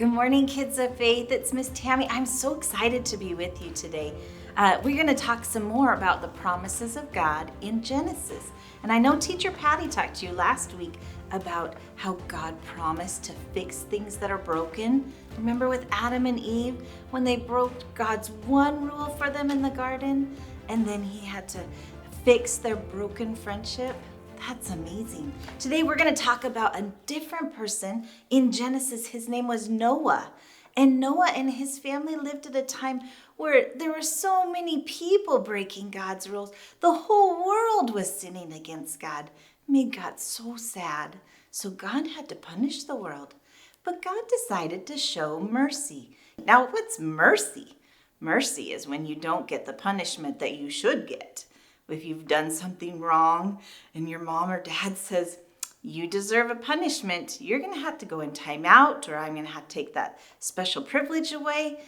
Good morning, kids of faith. It's Miss Tammy. I'm so excited to be with you today. We're going to talk some more about the promises of God in Genesis. And I know Teacher Patty talked to you last week about how God promised to fix things that are broken. Remember with Adam and Eve, when they broke God's one rule for them in the garden, and then he had to fix their broken friendship? That's amazing. Today we're going to talk about a different person in Genesis. His name was Noah. And Noah and his family lived at a time where there were so many people breaking God's rules. The whole world was sinning against God. It made God so sad. So God had to punish the world. But God decided to show mercy. Now, what's mercy? Mercy is when you don't get the punishment that you should get. If you've done something wrong and your mom or dad says, you deserve a punishment, you're going to have to go in timeout, or I'm going to have to take that special privilege away,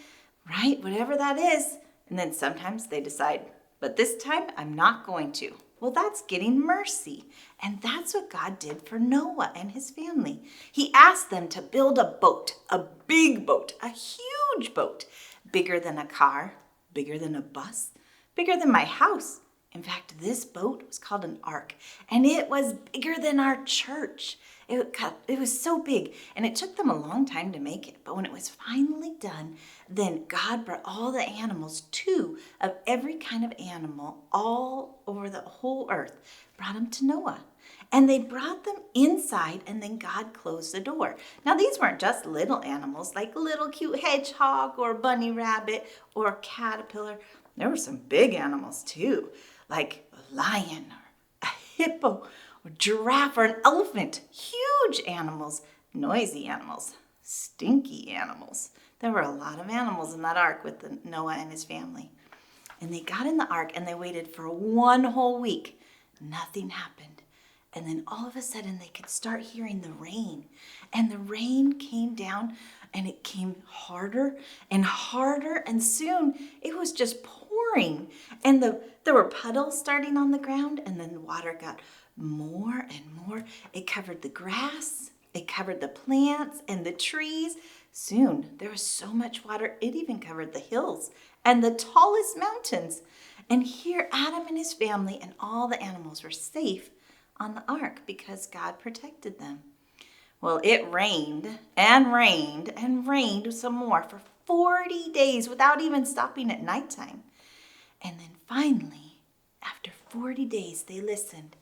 right? Whatever that is. And then sometimes they decide, but this time I'm not going to. Well, that's getting mercy. And that's what God did for Noah and his family. He asked them to build a boat, a big boat, a huge boat, bigger than a car, bigger than a bus, bigger than my house. In fact, this boat was called an ark, and it was bigger than our church. It was so big, and it took them a long time to make it. But when it was finally done, then God brought all the animals, 2 of every kind of animal, all over the whole earth, brought them to Noah. And they brought them inside, and then God closed the door. Now, these weren't just little animals, like little cute hedgehog or bunny rabbit or caterpillar. There were some big animals, too, like a lion or a hippo or giraffe or an elephant. Huge animals, noisy animals, stinky animals. There were a lot of animals in that ark with Noah and his family. And they got in the ark and they waited for 1 whole week. Nothing happened. And then all of a sudden they could start hearing the rain. And the rain came down and it came harder and harder. And soon it was just pouring. And there were puddles starting on the ground. And then the water got more and more. It covered the grass. It covered the plants and the trees. Soon there was so much water, it even covered the hills and the tallest mountains. And here Adam and his family and all the animals were safe on the ark because God protected them. Well, it rained and rained and rained some more for 40 days without even stopping at nighttime. And then finally, after 40 days, they listened.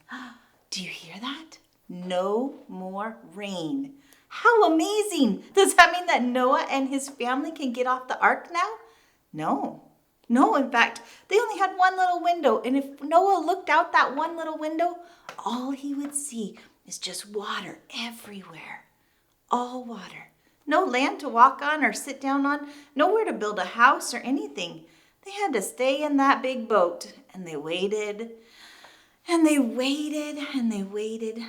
Do you hear that? No more rain. How amazing! Does that mean that Noah and his family can get off the ark now? No, in fact, they only had one little window. And if Noah looked out that one little window, all he would see is just water everywhere. All water. No land to walk on or sit down on. Nowhere to build a house or anything. They had to stay in that big boat. And they waited. And they waited. And they waited.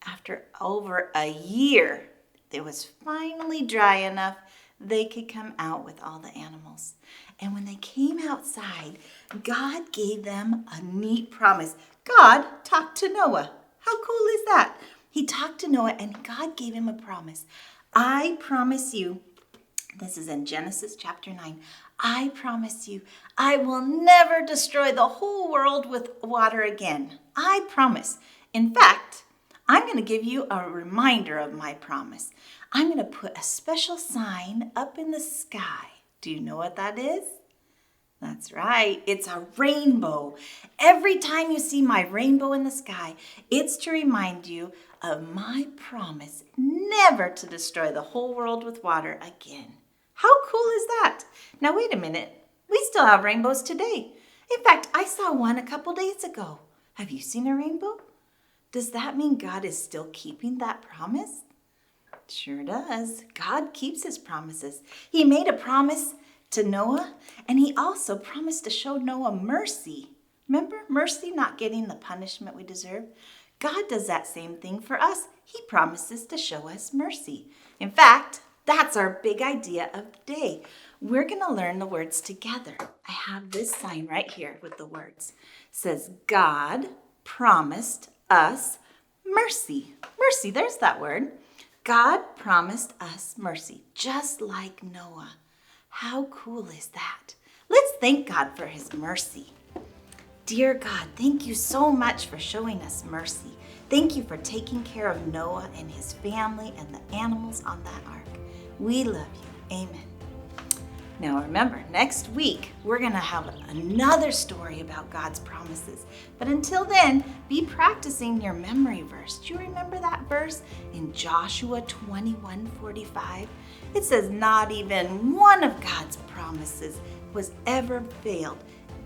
After over a year, it was finally dry enough they could come out with all the animals. And when they came outside, God gave them a neat promise. God talked to Noah. How cool is that? He talked to Noah and God gave him a promise. I promise you, this is in Genesis chapter 9, I promise you, I will never destroy the whole world with water again. I promise. In fact, I'm going to give you a reminder of my promise. I'm going to put a special sign up in the sky. Do you know what that is? That's right. It's a rainbow. Every time you see my rainbow in the sky, it's to remind you of my promise never to destroy the whole world with water again. How cool is that? Now, wait a minute. We still have rainbows today. In fact, I saw one a couple days ago. Have you seen a rainbow? Does that mean God is still keeping that promise? Sure does. God keeps his promises. He made a promise to Noah, and he also promised to show Noah mercy. Remember, mercy, not getting the punishment we deserve. God does that same thing for us. He promises to show us mercy. In fact, that's our big idea of the day. We're going to learn the words together. I have this sign right here with the words. It says, God promised us mercy. Mercy, there's that word. God promised us mercy, just like Noah. How cool is that? Let's thank God for his mercy. Dear God, thank you so much for showing us mercy. Thank you for taking care of Noah and his family and the animals on that ark. We love you. Amen. Now remember, next week we're going to have another story about God's promises. But until then, be practicing your memory verse. Do you remember that verse in Joshua 21:45? It says, not even one of God's promises was ever failed.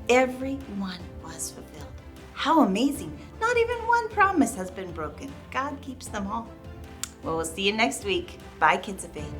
Every one was fulfilled. How amazing. Not even one promise has been broken. God keeps them all. Well, we'll see you next week. Bye, Kids of Faith.